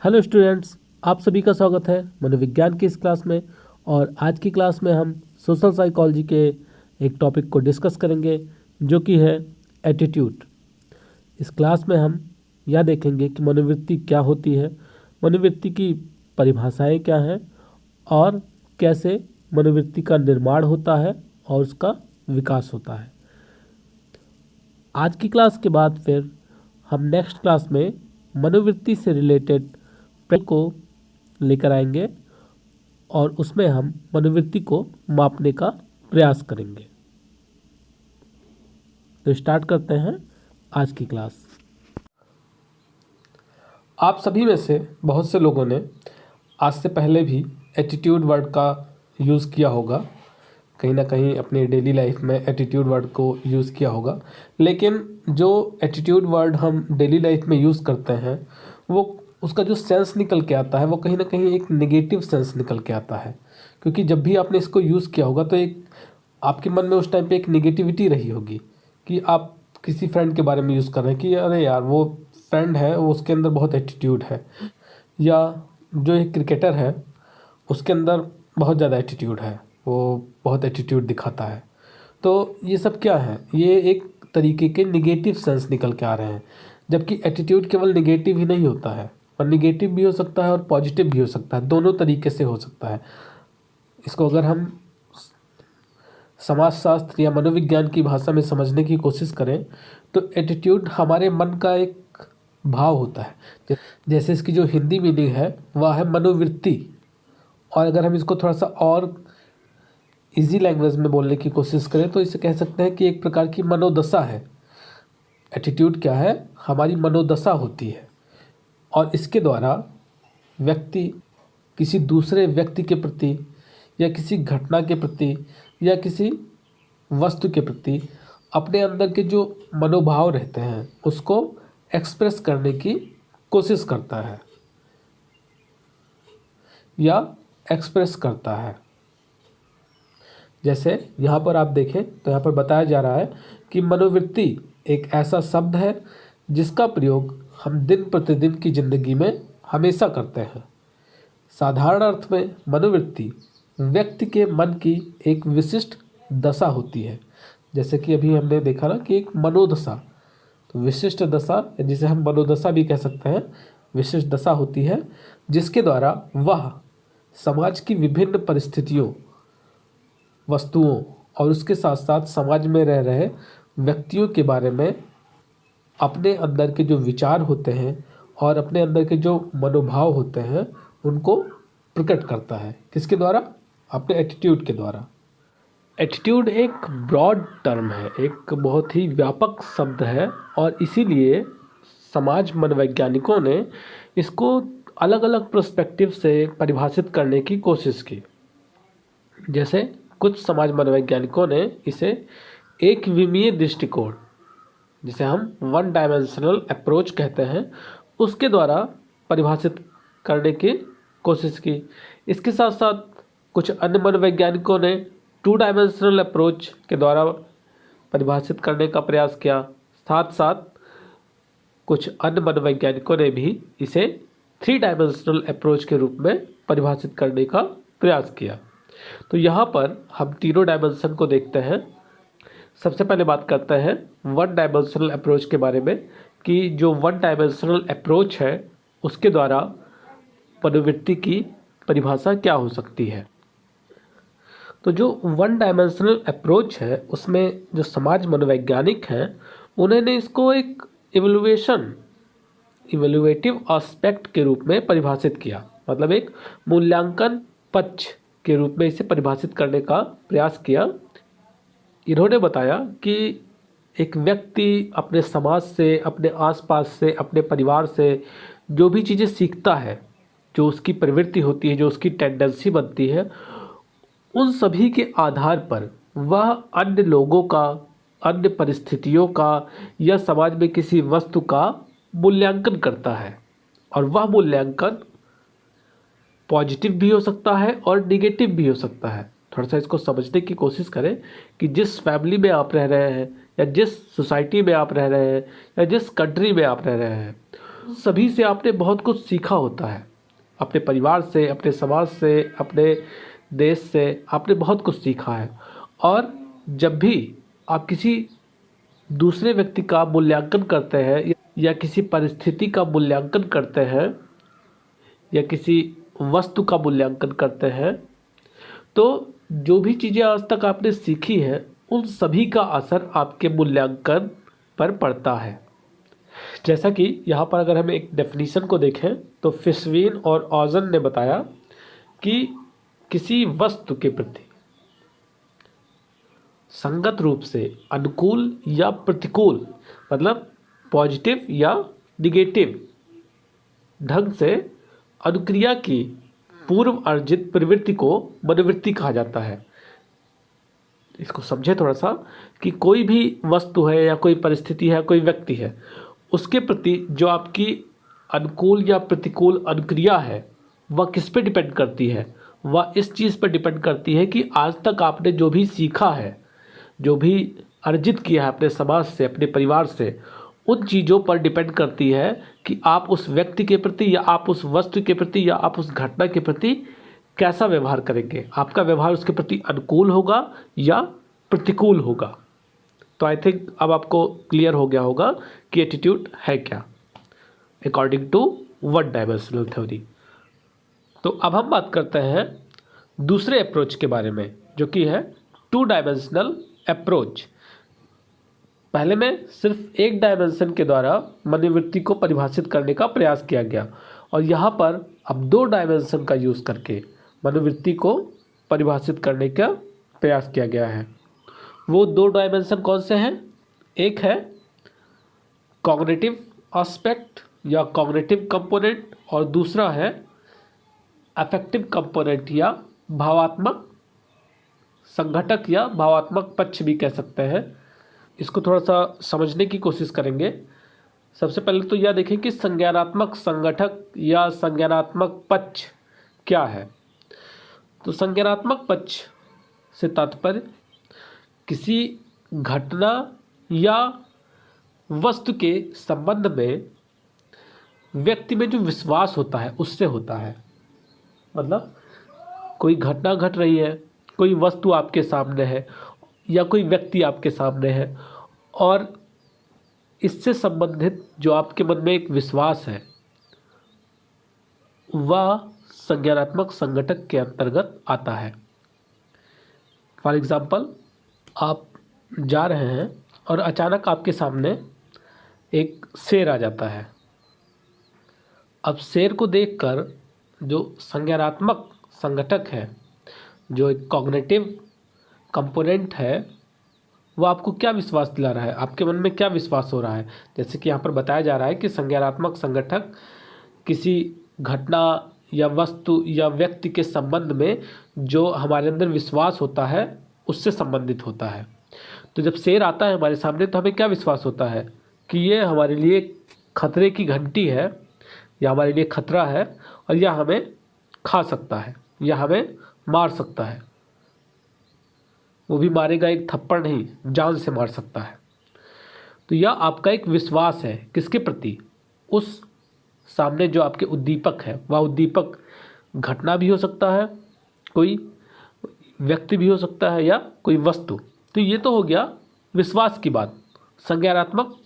Hello students, आप सभी का स्वागत है मनोविज्ञान की इस क्लास में। और आज की क्लास में हम सोशल साइकोलॉजी के एक टॉपिक को डिस्कस करेंगे जो कि है एटीट्यूड। इस क्लास में हम यह देखेंगे कि मनोवृत्ति क्या होती है, मनोवृत्ति की परिभाषाएं क्या हैं और कैसे मनोवृत्ति का निर्माण होता है और उसका विकास होता है। आज की क्लास के बाद फिर हम नेक्स्ट क्लास में मनोवृत्ति से रिलेटेड को लेकर आएंगे और उसमें हम मनोवृत्ति को मापने का प्रयास करेंगे। तो स्टार्ट करते हैं आज की क्लास। आप सभी में से बहुत से लोगों ने आज से पहले भी एटीट्यूड वर्ड का यूज़ किया होगा, कहीं ना कहीं अपने डेली लाइफ में एटीट्यूड वर्ड को यूज़ किया होगा। लेकिन जो एटीट्यूड वर्ड हम डेली लाइफ में यूज़ करते हैं वो उसका जो सेंस निकल के आता है वो कहीं ना कहीं एक नेगेटिव सेंस निकल के आता है, क्योंकि जब भी आपने इसको यूज़ किया होगा तो एक आपके मन में उस टाइम पे एक नेगेटिविटी रही होगी कि आप किसी फ्रेंड के बारे में यूज़ कर रहे हैं कि अरे यार वो फ्रेंड है, वो उसके अंदर बहुत एटीट्यूड है, या जो एक क्रिकेटर है उसके अंदर बहुत ज़्यादा एटीट्यूड है, वो बहुत एटीट्यूड दिखाता है। तो ये सब क्या है, ये एक तरीके के निगेटिव सेंस निकल के आ रहे हैं। जबकि एटीट्यूड केवल निगेटिव ही नहीं होता है, और निगेटिव भी हो सकता है और पॉजिटिव भी हो सकता है, दोनों तरीके से हो सकता है। इसको अगर हम समाजशास्त्र या मनोविज्ञान की भाषा में समझने की कोशिश करें तो एटीट्यूड हमारे मन का एक भाव होता है। जैसे इसकी जो हिंदी मीनिंग है वह है मनोवृत्ति, और अगर हम इसको थोड़ा सा और इजी लैंग्वेज में बोलने की कोशिश करें तो इसे कह सकते हैं कि एक प्रकार की मनोदशा है। एटीट्यूड क्या है, हमारी मनोदशा होती है, और इसके द्वारा व्यक्ति किसी दूसरे व्यक्ति के प्रति या किसी घटना के प्रति या किसी वस्तु के प्रति अपने अंदर के जो मनोभाव रहते हैं उसको एक्सप्रेस करने की कोशिश करता है या एक्सप्रेस करता है। जैसे यहाँ पर आप देखें तो यहाँ पर बताया जा रहा है कि मनोवृत्ति एक ऐसा शब्द है जिसका प्रयोग हम दिन प्रतिदिन की ज़िंदगी में हमेशा करते हैं। साधारण अर्थ में मनोवृत्ति व्यक्ति के मन की एक विशिष्ट दशा होती है। जैसे कि अभी हमने देखा ना कि एक मनोदशा, तो विशिष्ट दशा जिसे हम मनोदशा भी कह सकते हैं, विशिष्ट दशा होती है जिसके द्वारा वह समाज की विभिन्न परिस्थितियों, वस्तुओं और उसके साथ साथ समाज में रह रहे व्यक्तियों के बारे में अपने अंदर के जो विचार होते हैं और अपने अंदर के जो मनोभाव होते हैं उनको प्रकट करता है। किसके द्वारा? अपने एटीट्यूड के द्वारा। एटीट्यूड एक ब्रॉड टर्म है, एक बहुत ही व्यापक शब्द है, और इसीलिए समाज मनोवैज्ञानिकों ने इसको अलग अलग पर्सपेक्टिव से परिभाषित करने की कोशिश की। जैसे कुछ समाज मनोवैज्ञानिकों ने इसे एक विमीय दृष्टिकोण, जिसे हम वन डायमेंशनल अप्रोच कहते हैं, उसके द्वारा परिभाषित करने की कोशिश की। इसके साथ साथ कुछ अन्य मनोवैज्ञानिकों ने टू डायमेंशनल अप्रोच के द्वारा परिभाषित करने का प्रयास किया। साथ साथ कुछ अन्य मनोवैज्ञानिकों ने भी इसे थ्री डायमेंशनल अप्रोच के रूप में परिभाषित करने का प्रयास किया। तो यहाँ पर हम तीनों डायमेंशन को देखते हैं। सबसे पहले बात करते हैं वन डायमेंशनल अप्रोच के बारे में, कि जो वन डायमेंशनल अप्रोच है उसके द्वारा मनोवृत्ति की परिभाषा क्या हो सकती है। तो जो वन डायमेंशनल अप्रोच है उसमें जो समाज मनोवैज्ञानिक हैं उन्होंने इसको एक इवेल्युएटिव एस्पेक्ट के रूप में परिभाषित किया, मतलब एक मूल्यांकन पक्ष के रूप में इसे परिभाषित करने का प्रयास किया। इन्होंने बताया कि एक व्यक्ति अपने समाज से, अपने आसपास से, अपने परिवार से जो भी चीज़ें सीखता है, जो उसकी प्रवृत्ति होती है, जो उसकी टेंडेंसी बनती है, उन सभी के आधार पर वह अन्य लोगों का, अन्य परिस्थितियों का या समाज में किसी वस्तु का मूल्यांकन करता है। और वह मूल्यांकन पॉजिटिव भी हो सकता है और निगेटिव भी हो सकता है। थोड़ा सा इसको समझने की कोशिश करें कि जिस फैमिली में आप रह रहे हैं या जिस सोसाइटी में आप रह रहे हैं या जिस कंट्री में आप रह रहे हैं, सभी से आपने बहुत कुछ सीखा होता है, अपने परिवार से, अपने समाज से, अपने देश से आपने बहुत कुछ सीखा है। और जब भी आप किसी दूसरे व्यक्ति का मूल्यांकन करते हैं या किसी परिस्थिति का मूल्यांकन करते हैं या किसी वस्तु का मूल्यांकन करते हैं, तो जो भी चीज़ें आज तक आपने सीखी हैं उन सभी का असर आपके मूल्यांकन पर पड़ता है। जैसा कि यहाँ पर अगर हम एक डेफिनेशन को देखें तो फिशवीन और ऑजन ने बताया कि किसी वस्तु के प्रति संगत रूप से अनुकूल या प्रतिकूल, मतलब पॉजिटिव या निगेटिव ढंग से अनुक्रिया की पूर्व अर्जित प्रवृत्ति को मनोवृत्ति कहा जाता है। इसको समझे थोड़ा सा कि कोई भी वस्तु है या कोई परिस्थिति है, कोई व्यक्ति है, उसके प्रति जो आपकी अनुकूल या प्रतिकूल अनुक्रिया है वह किस पे डिपेंड करती है? वह इस चीज़ पर डिपेंड करती है कि आज तक आपने जो भी सीखा है, जो भी अर्जित किया है अपने समाज से, अपने परिवार से, उन चीज़ों पर डिपेंड करती है कि आप उस व्यक्ति के प्रति या आप उस वस्तु के प्रति या आप उस घटना के प्रति कैसा व्यवहार करेंगे। आपका व्यवहार उसके प्रति अनुकूल होगा या प्रतिकूल होगा। तो आई थिंक अब आपको क्लियर हो गया होगा कि एटीट्यूड है क्या according to one dimensional theory. तो अब हम बात करते हैं दूसरे अप्रोच के बारे में, जो कि है टू डायमेंशनल अप्रोच। पहले में सिर्फ एक डायमेंशन के द्वारा मनोवृत्ति को परिभाषित करने का प्रयास किया गया और यहाँ पर अब दो डायमेंशन का यूज़ करके मनोवृत्ति को परिभाषित करने का प्रयास किया गया है। वो दो डायमेंशन कौन से हैं? एक है कॉग्निटिव एस्पेक्ट या कॉग्निटिव कंपोनेंट और दूसरा है अफेक्टिव कंपोनेंट या भावात्मक संघटक या भावात्मक पक्ष भी कह सकते हैं। इसको थोड़ा सा समझने की कोशिश करेंगे। सबसे पहले तो यह देखें कि संज्ञानात्मक संगठक या संज्ञानात्मक पक्ष क्या है। तो संज्ञानात्मक पक्ष से तात्पर्य किसी घटना या वस्तु के संबंध में व्यक्ति में जो विश्वास होता है उससे होता है। मतलब कोई घटना घट रही है, कोई वस्तु आपके सामने है या कोई व्यक्ति आपके सामने है और इससे संबंधित जो आपके मन में एक विश्वास है वह संज्ञानात्मक संघटक के अंतर्गत आता है। फॉर एग्जाम्पल, आप जा रहे हैं और अचानक आपके सामने एक शेर आ जाता है। अब शेर को देखकर जो संज्ञानात्मक संघटक है, जो एक कॉग्निटिव कंपोनेंट है, वो आपको क्या विश्वास दिला रहा है? आपके मन में क्या विश्वास हो रहा है? जैसे कि यहाँ पर बताया जा रहा है कि संज्ञानात्मक संघटक किसी घटना या वस्तु या व्यक्ति के संबंध में जो हमारे अंदर विश्वास होता है उससे संबंधित होता है। तो जब शेर आता है हमारे सामने तो हमें क्या विश्वास होता है कि ये हमारे लिए खतरे की घंटी है या हमारे लिए खतरा है और यह हमें खा सकता है या हमें मार सकता है। वो भी मारेगा, एक थप्पड़ नहीं, जान से मार सकता है। तो यह आपका एक विश्वास है किसके प्रति? उस सामने जो आपके उद्दीपक है, वह उद्दीपक घटना भी हो सकता है, कोई व्यक्ति भी हो सकता है या कोई वस्तु। तो ये तो हो गया विश्वास की बात, संज्ञानात्मक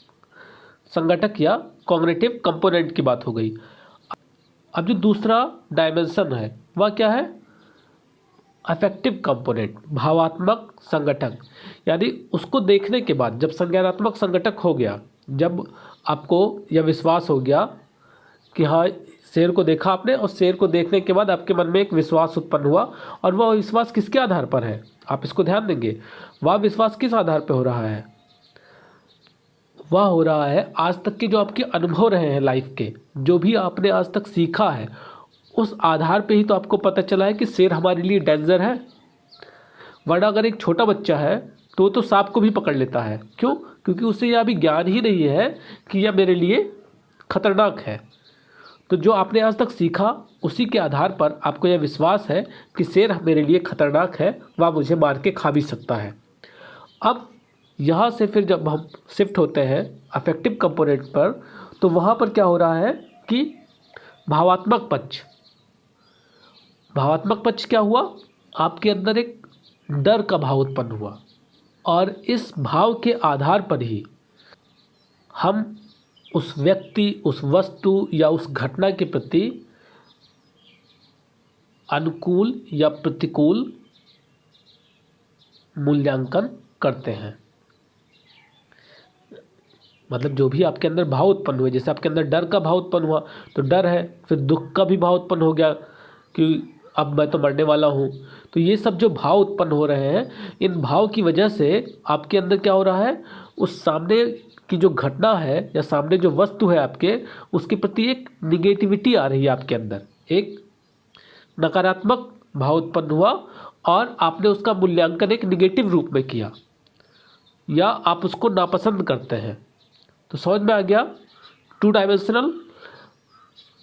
संघटक या कॉग्निटिव कंपोनेंट की बात हो गई। अब जो दूसरा डायमेंशन है वह क्या है? अफेक्टिव कंपोनेंट, भावात्मक संगठक। यानी उसको देखने के बाद जब संज्ञानात्मक संगठक हो गया, जब आपको यह विश्वास हो गया कि हाँ शेर को देखा आपने और शेर को देखने के बाद आपके मन में एक विश्वास उत्पन्न हुआ और वह विश्वास किसके आधार पर है? आप इसको ध्यान देंगे, वह विश्वास किस आधार पर हो रहा है? वह हो रहा है आज तक के जो आपके अनुभव रहे हैं लाइफ के, जो भी आपने आज तक सीखा है उस आधार पे ही तो आपको पता चला है कि शेर हमारे लिए डेंजर है। वरना अगर एक छोटा बच्चा है तो सांप को भी पकड़ लेता है। क्यों? क्योंकि उसे यह अभी ज्ञान ही नहीं है कि यह मेरे लिए खतरनाक है। तो जो आपने आज तक सीखा उसी के आधार पर आपको यह विश्वास है कि शेर मेरे लिए खतरनाक है, वह मुझे मार के खा भी सकता है। अब यहाँ से फिर जब हम शिफ्ट होते हैं अफेक्टिव कंपोनेंट पर, तो वहाँ पर क्या हो रहा है कि भावात्मक पक्ष क्या हुआ, आपके अंदर एक डर का भाव उत्पन्न हुआ, और इस भाव के आधार पर ही हम उस व्यक्ति, उस वस्तु या उस घटना के प्रति अनुकूल या प्रतिकूल मूल्यांकन करते हैं। मतलब जो भी आपके अंदर भाव उत्पन्न हुए, जैसे आपके अंदर डर का भाव उत्पन्न हुआ तो डर है, फिर दुख का भी भाव उत्पन्न हो गया कि अब मैं तो मरने वाला हूँ। तो ये सब जो भाव उत्पन्न हो रहे हैं, इन भाव की वजह से आपके अंदर क्या हो रहा है, उस सामने की जो घटना है या सामने जो वस्तु है आपके, उसके प्रति एक निगेटिविटी आ रही है आपके अंदर, एक नकारात्मक भाव उत्पन्न हुआ और आपने उसका मूल्यांकन एक निगेटिव रूप में किया या आप उसको नापसंद करते हैं। तो समझ में आ गया, 2 डायमेंशनल,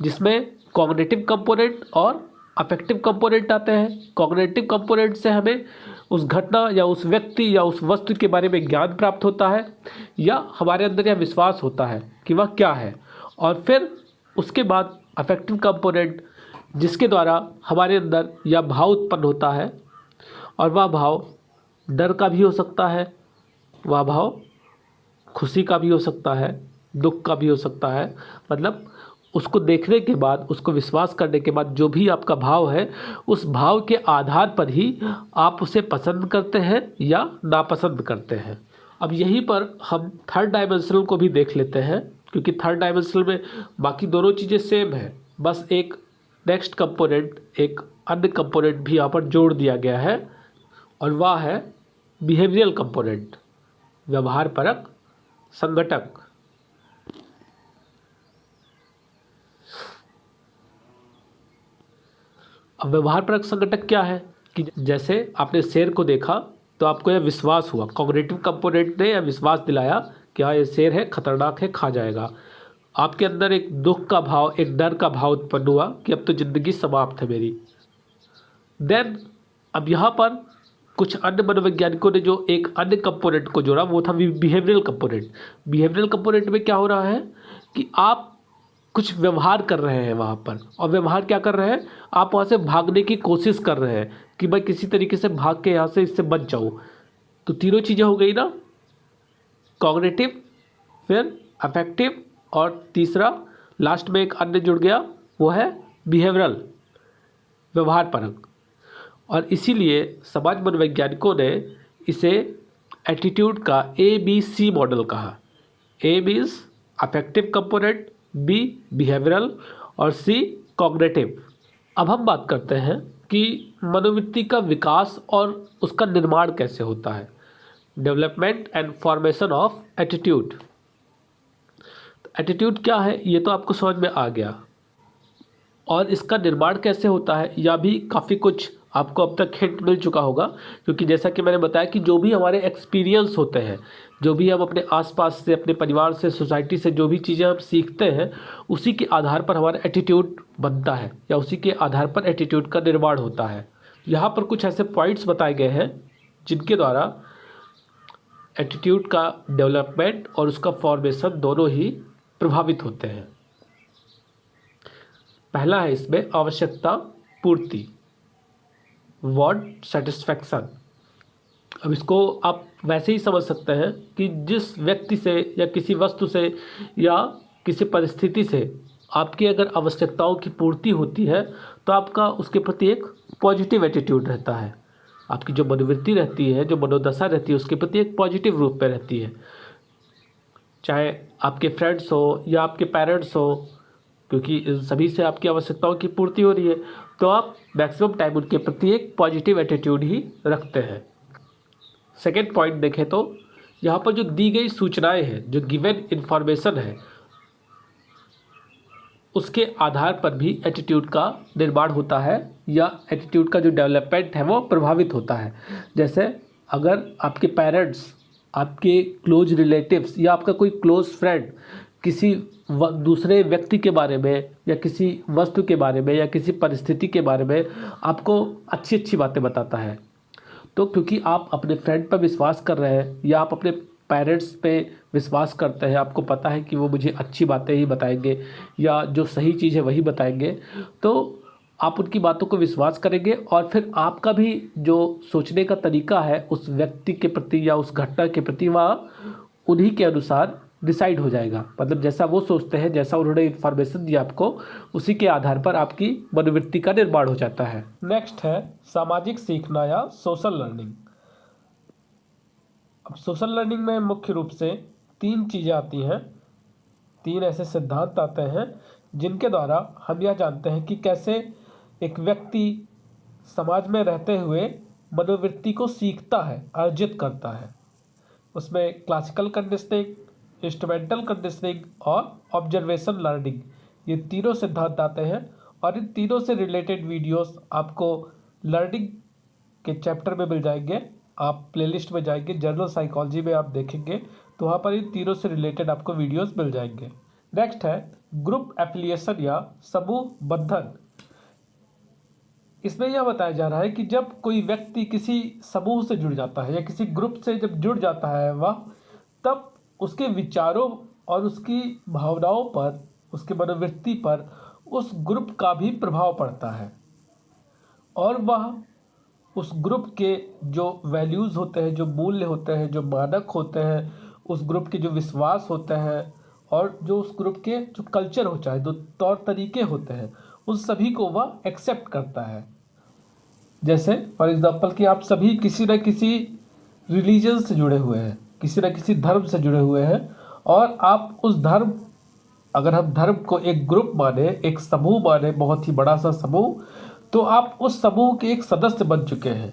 जिसमें कॉग्निटिव कंपोनेंट और अफेक्टिव कंपोनेंट आते हैं। कॉग्निटिव कंपोनेंट से हमें उस घटना या उस व्यक्ति या उस वस्तु के बारे में ज्ञान प्राप्त होता है या हमारे अंदर यह विश्वास होता है कि वह क्या है, और फिर उसके बाद अफेक्टिव कंपोनेंट, जिसके द्वारा हमारे अंदर यह भाव उत्पन्न होता है, और वह भाव डर का भी हो सकता है, वह भाव खुशी का भी हो सकता है, दुख का भी हो सकता है। मतलब उसको देखने के बाद, उसको विश्वास करने के बाद जो भी आपका भाव है, उस भाव के आधार पर ही आप उसे पसंद करते हैं या नापसंद करते हैं। अब यहीं पर हम 3rd डायमेंशनल को भी देख लेते हैं, क्योंकि 3rd डायमेंशनल में बाकी दोनों चीज़ें सेम है, बस एक नेक्स्ट कंपोनेंट, एक अन्य कंपोनेंट भी यहाँ पर जोड़ दिया गया है, और वह है बिहेवियरल कंपोनेंट, व्यवहार परक संघटक। अब व्यवहार परक संघटक क्या है कि जैसे आपने शेर को देखा तो आपको यह विश्वास हुआ, कॉग्निटिव कंपोनेंट ने यह विश्वास दिलाया कि हाँ ये शेर है, खतरनाक है, खा जाएगा। आपके अंदर एक दुख का भाव, एक डर का भाव उत्पन्न हुआ कि अब तो ज़िंदगी समाप्त है मेरी। देन अब यहाँ पर कुछ अन्य मनोवैज्ञानिकों ने जो एक अन्य कंपोनेंट को जोड़ा, वो था बिहेवियरल कंपोनेंट। बिहेवियरल कंपोनेंट में क्या हो रहा है कि आप कुछ व्यवहार कर रहे हैं वहाँ पर, और व्यवहार क्या कर रहे हैं, आप वहाँ से भागने की कोशिश कर रहे हैं कि मैं किसी तरीके से भाग के यहाँ से इससे बच जाऊँ। तो तीनों चीज़ें हो गई ना, कॉग्निटिव, फिर अफेक्टिव, और तीसरा लास्ट में एक अन्य जुड़ गया, वो है बिहेवियरल, व्यवहार परक। और इसीलिए समाज मनोवैज्ञानिकों ने इसे एटीट्यूड का ABC मॉडल कहा। A means affective component, B behavioural, और C कॉग्निटिव। अब हम बात करते हैं कि मनोवृत्ति का विकास और उसका निर्माण कैसे होता है। Development and formation of attitude. Attitude क्या है ये तो आपको समझ में आ गया, और इसका निर्माण कैसे होता है या भी काफ़ी कुछ आपको अब तक हिंट मिल चुका होगा, क्योंकि जैसा कि मैंने बताया कि जो भी हमारे एक्सपीरियंस होते हैं, जो भी हम अपने आसपास से, अपने परिवार से, सोसाइटी से जो भी चीज़ें हम सीखते हैं, उसी के आधार पर हमारा एटीट्यूड बनता है या उसी के आधार पर एटीट्यूड का निर्माण होता है। यहाँ पर कुछ ऐसे पॉइंट्स बताए गए हैं जिनके द्वारा एटीट्यूड का डेवलपमेंट और उसका फॉर्मेशन दोनों ही प्रभावित होते हैं। पहला है इसमें आवश्यकता पूर्ति, वांट सेटिस्फैक्शन। अब इसको आप वैसे ही समझ सकते हैं कि जिस व्यक्ति से या किसी वस्तु से या किसी परिस्थिति से आपकी अगर आवश्यकताओं की पूर्ति होती है तो आपका उसके प्रति एक पॉजिटिव एटीट्यूड रहता है। आपकी जो मनोवृत्ति रहती है, जो मनोदशा रहती है, उसके प्रति एक पॉजिटिव रूप में रहती है। चाहे आपके फ्रेंड्स हो या आपके पेरेंट्स हो, क्योंकि इन सभी से आपकी आवश्यकताओं की पूर्ति हो रही है, तो आप मैक्सिमम टाइम उनके प्रति एक पॉजिटिव एटीट्यूड ही रखते हैं। सेकेंड पॉइंट देखें तो यहाँ पर जो दी गई सूचनाएं हैं, जो गिवन इन्फॉर्मेशन है, उसके आधार पर भी एटीट्यूड का निर्माण होता है या एटीट्यूड का जो डेवलपमेंट है वो प्रभावित होता है। जैसे अगर आपके पेरेंट्स, आपके क्लोज रिलेटिव्स या आपका कोई क्लोज फ्रेंड किसी दूसरे व्यक्ति के बारे में या किसी वस्तु के बारे में या किसी परिस्थिति के बारे में आपको अच्छी अच्छी बातें बताता है, तो क्योंकि आप अपने फ्रेंड पर विश्वास कर रहे हैं या आप अपने पेरेंट्स पे विश्वास करते हैं, आपको पता है कि वो मुझे अच्छी बातें ही बताएंगे या जो सही चीज़ है वही बताएंगे, तो आप उनकी बातों को विश्वास करेंगे और फिर आपका भी जो सोचने का तरीका है उस व्यक्ति के प्रति या उस घटना के प्रति वह उन्हीं के अनुसार डिसाइड हो जाएगा। मतलब जैसा वो सोचते हैं, जैसा उन्होंने इन्फॉर्मेशन दिया आपको, उसी के आधार पर आपकी मनोवृत्ति का निर्माण हो जाता है। नेक्स्ट है सामाजिक सीखना या सोशल लर्निंग। अब सोशल लर्निंग में मुख्य रूप से 3 चीज़ें आती हैं, 3 ऐसे सिद्धांत आते हैं जिनके द्वारा हम यह जानते हैं कि कैसे एक व्यक्ति समाज में रहते हुए मनोवृत्ति को सीखता है, अर्जित करता है। उसमें क्लासिकल कंडीशनिंग, इंस्ट्रूमेंटल कंडीशनिंग और ऑब्जर्वेशन लर्निंग, ये तीनों सिद्धांत आते हैं और इन तीनों से रिलेटेड वीडियोस आपको लर्निंग के चैप्टर में मिल जाएंगे। आप प्लेलिस्ट में जाएंगे, जनरल साइकोलॉजी में आप देखेंगे तो वहाँ पर इन तीनों से रिलेटेड आपको वीडियोस मिल जाएंगे। नेक्स्ट है ग्रुप एफिलिएशन या समूह बंधन। इसमें यह बताया जा रहा है कि जब कोई व्यक्ति किसी समूह से जुड़ जाता है या किसी ग्रुप से जब जुड़ जाता है वह, तब उसके विचारों और उसकी भावनाओं पर, उसके मनोवृत्ति पर उस ग्रुप का भी प्रभाव पड़ता है और वह उस ग्रुप के जो वैल्यूज़ होते हैं, जो मूल्य होते हैं, जो मानक होते हैं, उस ग्रुप के जो विश्वास होते हैं और जो उस ग्रुप के जो कल्चर होता है, जो तौर तरीके होते हैं, उन सभी को वह एक्सेप्ट करता है। जैसे फॉर एग्जांपल कि आप सभी किसी न किसी रिलीजन से जुड़े हुए हैं, किसी न किसी धर्म से जुड़े हुए हैं और आप उस धर्म, अगर हम धर्म को एक ग्रुप माने, एक समूह माने, बहुत ही बड़ा सा समूह, तो आप उस समूह के एक सदस्य बन चुके हैं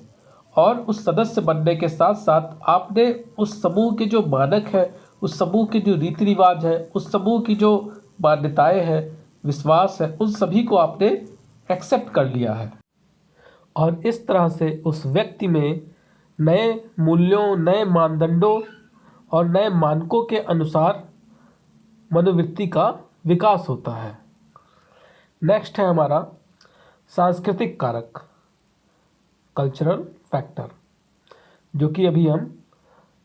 और उस सदस्य बनने के साथ साथ आपने उस समूह के जो मानक है, उस समूह के जो रीति रिवाज है, उस समूह की जो मान्यताएं हैं, विश्वास है, उन सभी को आपने एक्सेप्ट कर लिया है और इस तरह से उस व्यक्ति में नए मूल्यों, नए मानदंडों और नए मानकों के अनुसार मनोवृत्ति का विकास होता है। नेक्स्ट है हमारा सांस्कृतिक कारक, कल्चरल फैक्टर, जो कि अभी हम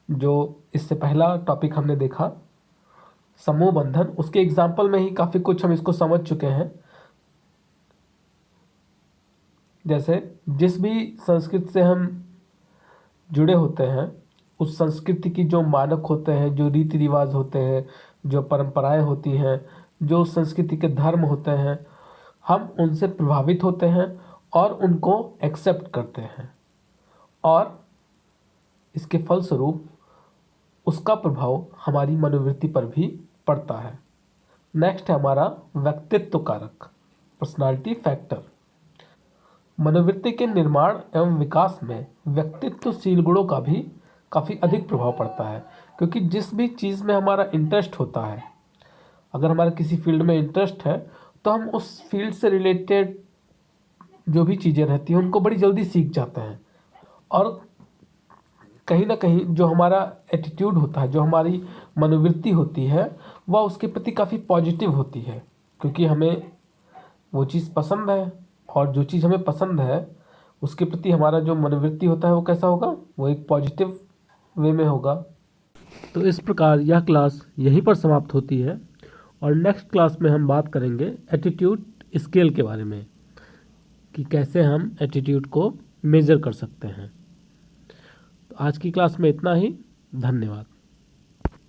जो इससे पहला टॉपिक हमने देखा समूह बंधन, उसके एग्जाम्पल में ही काफ़ी कुछ हम इसको समझ चुके हैं। जैसे जिस भी संस्कृति से हम जुड़े होते हैं, उस संस्कृति की जो मानक होते हैं, जो रीति रिवाज होते हैं, जो परंपराएं होती हैं, जो संस्कृति के धर्म होते हैं, हम उनसे प्रभावित होते हैं और उनको एक्सेप्ट करते हैं और इसके फलस्वरूप उसका प्रभाव हमारी मनोवृत्ति पर भी पड़ता है। नेक्स्ट है हमारा व्यक्तित्व कारक, पर्सनालिटी फैक्टर। मनोवृत्ति के निर्माण एवं विकास में व्यक्तित्वशील गुणों का भी काफ़ी अधिक प्रभाव पड़ता है, क्योंकि जिस भी चीज़ में हमारा इंटरेस्ट होता है, अगर हमारा किसी फील्ड में इंटरेस्ट है तो हम उस फील्ड से रिलेटेड जो भी चीज़ें रहती हैं उनको बड़ी जल्दी सीख जाते हैं और कहीं ना कहीं जो हमारा एटीट्यूड होता है, जो हमारी मनोवृत्ति होती है, वह उसके प्रति काफ़ी पॉजिटिव होती है, क्योंकि हमें वो चीज़ पसंद है और जो चीज़ हमें पसंद है उसके प्रति हमारा जो मनोवृत्ति होता है वो कैसा होगा, वो एक पॉजिटिव वे में होगा। तो इस प्रकार यह क्लास यहीं पर समाप्त होती है और नेक्स्ट क्लास में हम बात करेंगे एटीट्यूड स्केल के बारे में कि कैसे हम एटीट्यूड को मेज़र कर सकते हैं। तो आज की क्लास में इतना ही। धन्यवाद।